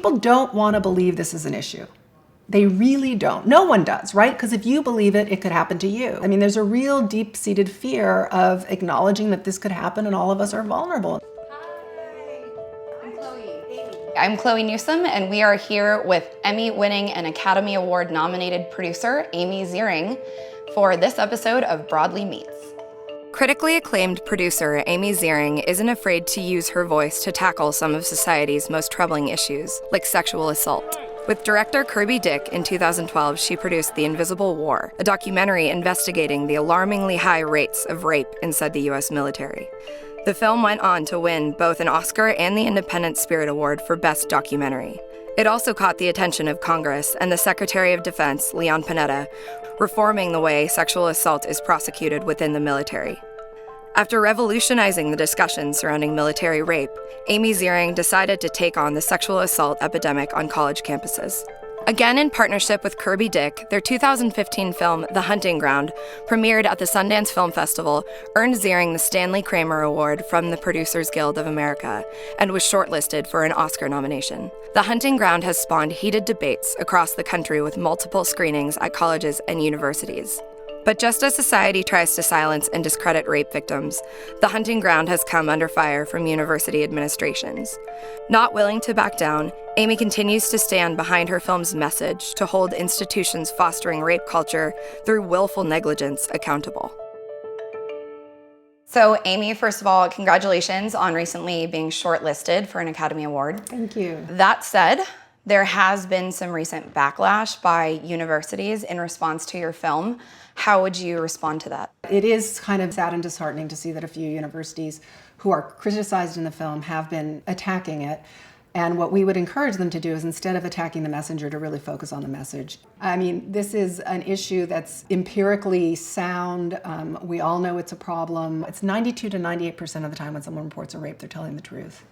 people don't want to believe this is an issue. They really don't. No one does, right? Because if you believe it, it could happen to you. I mean, there's a real deep-seated fear of acknowledging that this could happen and all of us are vulnerable. Hi, I'm Chloe. I'm Chloe Newsome, and we are here with Emmy-winning and Academy Award-nominated producer Amy Ziering for this episode of Broadly Meets. Critically acclaimed producer Amy Ziering isn't afraid to use her voice to tackle some of society's most troubling issues, like sexual assault. With director Kirby Dick in 2012, she produced The Invisible War, a documentary investigating the alarmingly high rates of rape inside the U.S. military. The film went on to win both an Oscar and the Independent Spirit Award for Best Documentary. It also caught the attention of Congress and the Secretary of Defense, Leon Panetta, reforming the way sexual assault is prosecuted within the military. After revolutionizing the discussion surrounding military rape, Amy Ziering decided to take on the sexual assault epidemic on college campuses. Again in partnership with Kirby Dick, their 2015 film, The Hunting Ground, premiered at the Sundance Film Festival, earned Ziering the Stanley Kramer Award from the Producers Guild of America, and was shortlisted for an Oscar nomination. The Hunting Ground has spawned heated debates across the country with multiple screenings at colleges and universities. But just as society tries to silence and discredit rape victims, The Hunting Ground has come under fire from university administrations. Not willing to back down, Amy continues to stand behind her film's message to hold institutions fostering rape culture through willful negligence accountable. So, Amy, first of all, congratulations on recently being shortlisted for an Academy Award. Thank you. That said, there has been some recent backlash by universities in response to your film. How would you respond to that? It is kind of sad and disheartening to see that a few universities who are criticized in the film have been attacking it. And what we would encourage them to do is, instead of attacking the messenger, to really focus on the message. I mean, this is an issue that's empirically sound. We all know it's a problem. It's 92 to 98% of the time when someone reports a rape, they're telling the truth.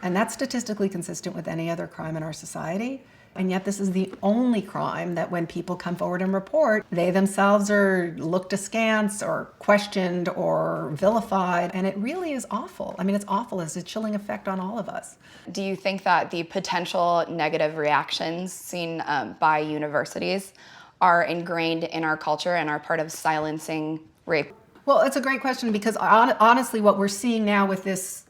And that's statistically consistent with any other crime in our society. And yet this is the only crime that when people come forward and report, they themselves are looked askance or questioned or vilified. And it really is awful. I mean, it's awful. It's a chilling effect on all of us. Do you think that the potential negative reactions seen by universities are ingrained in our culture and are part of silencing rape? Well, it's a great question, because honestly, what we're seeing now with this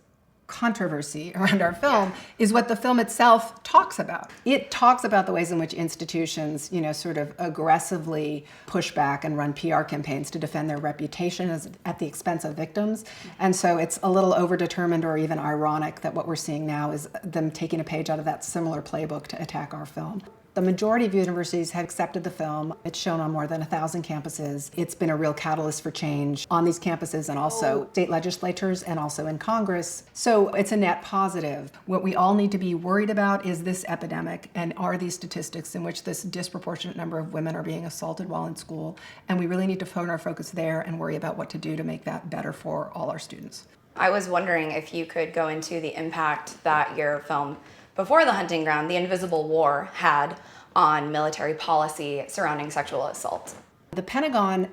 controversy around our film is what the film itself talks about. It talks about the ways in which institutions, sort of aggressively push back and run PR campaigns to defend their reputation at the expense of victims. And so it's a little overdetermined or even ironic that what we're seeing now is them taking a page out of that similar playbook to attack our film. The majority of universities have accepted the film. It's shown on more than 1,000 campuses. It's been a real catalyst for change on these campuses and also state legislatures and also in Congress. So it's a net positive. What we all need to be worried about is this epidemic, and are these statistics in which this disproportionate number of women are being assaulted while in school. And we really need to hone our focus there and worry about what to do to make that better for all our students. I was wondering if you could go into the impact that your film before The Hunting Ground, The Invisible War, had on military policy surrounding sexual assault. The Pentagon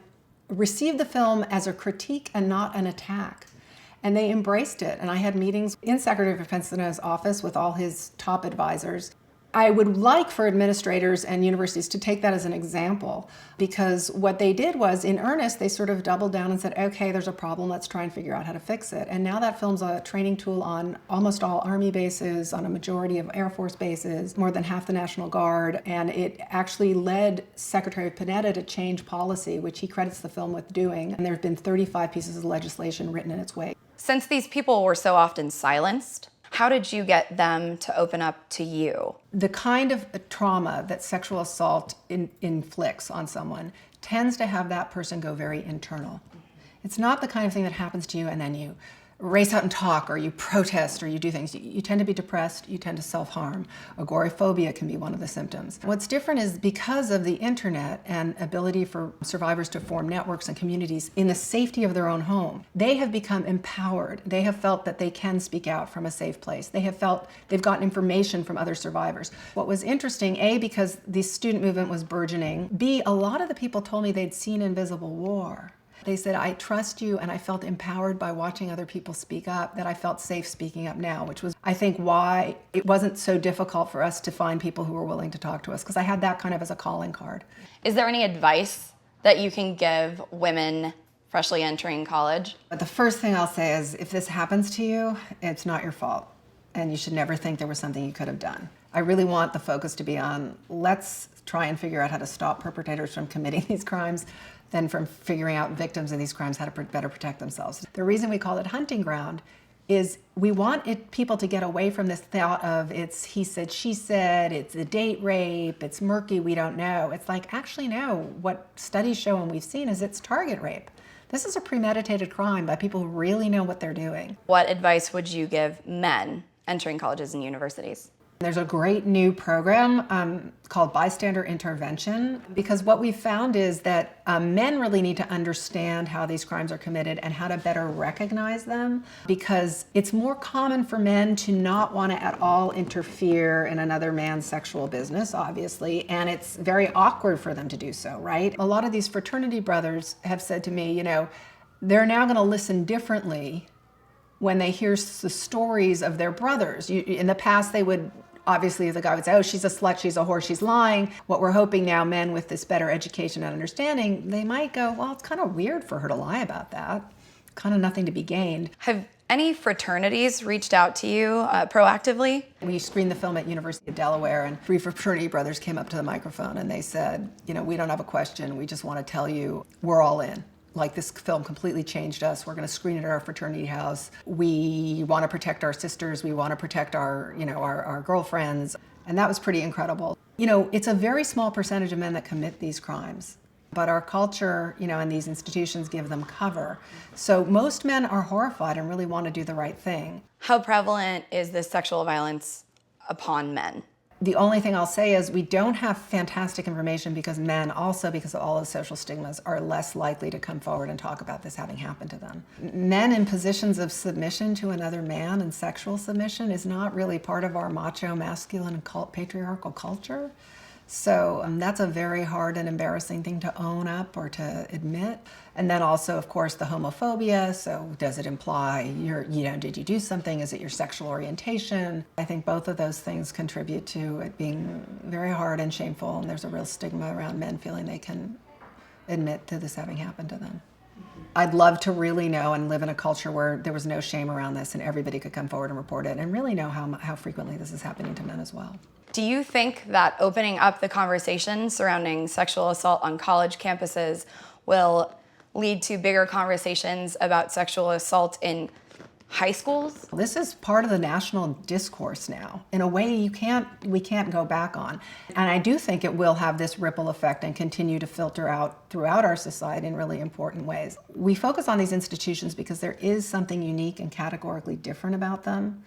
received the film as a critique and not an attack. And they embraced it. And I had meetings in Secretary of Defense's office with all his top advisors. I would like for administrators and universities to take that as an example, because what they did was, in earnest, they sort of doubled down and said, okay, there's a problem, let's try and figure out how to fix it. And now that film's a training tool on almost all Army bases, on a majority of Air Force bases, more than half the National Guard, and it actually led Secretary Panetta to change policy, which he credits the film with doing. And there have been 35 pieces of legislation written in its wake. Since these people were so often silenced, how did you get them to open up to you? The kind of trauma that sexual assault inflicts on someone tends to have that person go very internal. It's not the kind of thing that happens to you and then you race out and talk, or you protest, or you do things. You tend to be depressed, you tend to self-harm. Agoraphobia can be one of the symptoms. What's different is, because of the internet and ability for survivors to form networks and communities in the safety of their own home, they have become empowered. They have felt that they can speak out from a safe place. They have felt they've gotten information from other survivors. What was interesting, A, because the student movement was burgeoning, B, a lot of the people told me they'd seen Invisible War. They said, I trust you, and I felt empowered by watching other people speak up, that I felt safe speaking up now, which was, I think, why it wasn't so difficult for us to find people who were willing to talk to us, because I had that kind of as a calling card. Is there any advice that you can give women freshly entering college? But the first thing I'll say is, if this happens to you, it's not your fault, and you should never think there was something you could have done. I really want the focus to be on, let's try and figure out how to stop perpetrators from committing these crimes, than from figuring out victims of these crimes how to better protect themselves. The reason we call it hunting ground is we want people to get away from this thought of it's he said, she said, it's a date rape, it's murky, we don't know. It's like, actually no, what studies show and we've seen is it's target rape. This is a premeditated crime by people who really know what they're doing. What advice would you give men entering colleges and universities? There's a great new program called bystander intervention, because what we've found is that men really need to understand how these crimes are committed and how to better recognize them, because it's more common for men to not want to at all interfere in another man's sexual business, obviously, and it's very awkward for them to do so, right? A lot of these fraternity brothers have said to me, they're now going to listen differently when they hear the stories of their brothers. In the past, they would, obviously the guy would say, oh, she's a slut, she's a whore, she's lying. What we're hoping now, men with this better education and understanding, they might go, well, it's kind of weird for her to lie about that. Kind of nothing to be gained. Have any fraternities reached out to you proactively? We screened the film at University of Delaware, and 3 fraternity brothers came up to the microphone and they said, we don't have a question, we just want to tell you we're all in. Like, this film completely changed us. We're going to screen it at our fraternity house. We want to protect our sisters. We want to protect our girlfriends. And that was pretty incredible. It's a very small percentage of men that commit these crimes, but our culture, and these institutions give them cover. So most men are horrified and really want to do the right thing. How prevalent is this sexual violence upon men? The only thing I'll say is we don't have fantastic information, because men, also because of all the social stigmas, are less likely to come forward and talk about this having happened to them. Men in positions of submission to another man and sexual submission is not really part of our macho, masculine, and patriarchal culture. So that's a very hard and embarrassing thing to own up or to admit. And then also, of course, the homophobia. So does it imply did you do something? Is it your sexual orientation? I think both of those things contribute to it being very hard and shameful. And there's a real stigma around men feeling they can admit to this having happened to them. I'd love to really know and live in a culture where there was no shame around this and everybody could come forward and report it, and really know how frequently this is happening to men as well. Do you think that opening up the conversation surrounding sexual assault on college campuses will lead to bigger conversations about sexual assault in high schools? This is part of the national discourse now, in a way we can't go back on. And I do think it will have this ripple effect and continue to filter out throughout our society in really important ways. We focus on these institutions because there is something unique and categorically different about them.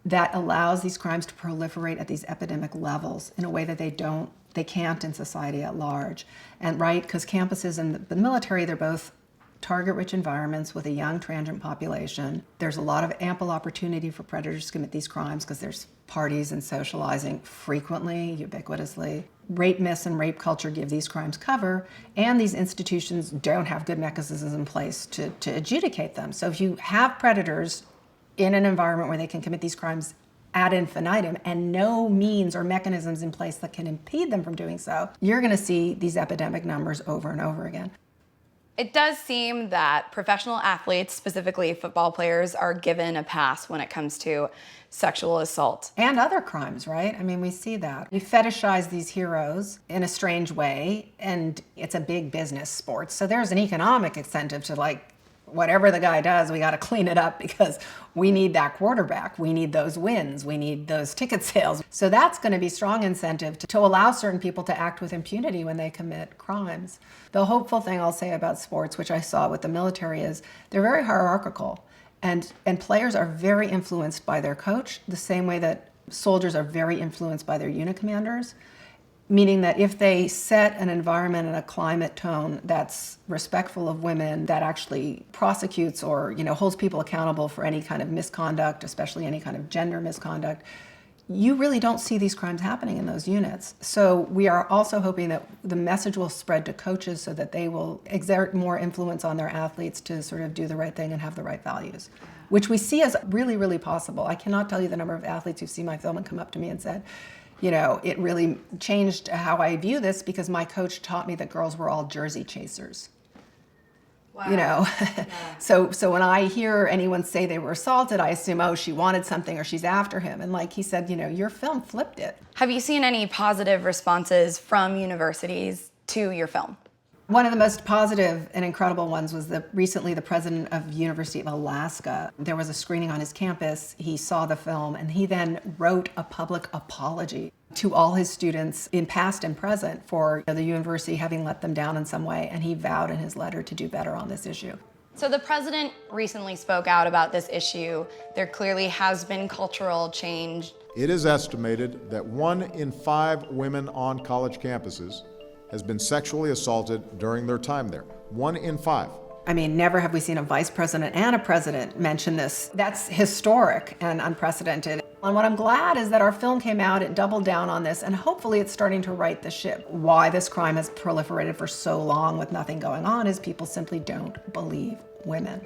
That allows these crimes to proliferate at these epidemic levels in a way that they can't in society at large. And right, because campuses and the military, they're both target-rich environments with a young transient population. There's a lot of ample opportunity for predators to commit these crimes because there's parties and socializing frequently, ubiquitously. Rape myths and rape culture give these crimes cover, and these institutions don't have good mechanisms in place to adjudicate them. So if you have predators in an environment where they can commit these crimes ad infinitum and no means or mechanisms in place that can impede them from doing so, you're going to see these epidemic numbers over and over again. It does seem that professional athletes, specifically football players, are given a pass when it comes to sexual assault. And other crimes, right? I mean, we see that. We fetishize these heroes in a strange way, and it's a big business sport. So there's an economic incentive to, whatever the guy does, we got to clean it up because we need that quarterback. We need those wins. We need those ticket sales. So that's going to be strong incentive to allow certain people to act with impunity when they commit crimes. The hopeful thing I'll say about sports, which I saw with the military, is they're very hierarchical, and players are very influenced by their coach the same way that soldiers are very influenced by their unit commanders. Meaning that if they set an environment and a climate tone that's respectful of women, that actually prosecutes or holds people accountable for any kind of misconduct, especially any kind of gender misconduct, you really don't see these crimes happening in those units. So we are also hoping that the message will spread to coaches so that they will exert more influence on their athletes to sort of do the right thing and have the right values, which we see as really, really possible. I cannot tell you the number of athletes who've seen my film and come up to me and said, you know, it really changed how I view this because my coach taught me that girls were all jersey chasers. Wow. You know, yeah. So when I hear anyone say they were assaulted, I assume, oh, she wanted something or she's after him. And like he said, you know, your film flipped it. Have you seen any positive responses from universities to your film? One of the most positive and incredible ones was recently the president of the University of Alaska. There was a screening on his campus. He saw the film and he then wrote a public apology to all his students in past and present for the university having let them down in some way. And he vowed in his letter to do better on this issue. So the president recently spoke out about this issue. There clearly has been cultural change. It is estimated that 1 in 5 women on college campuses has been sexually assaulted during their time there. 1 in 5. I mean, never have we seen a vice president and a president mention this. That's historic and unprecedented. And what I'm glad is that our film came out, it doubled down on this, and hopefully it's starting to right the ship. Why this crime has proliferated for so long with nothing going on is people simply don't believe women.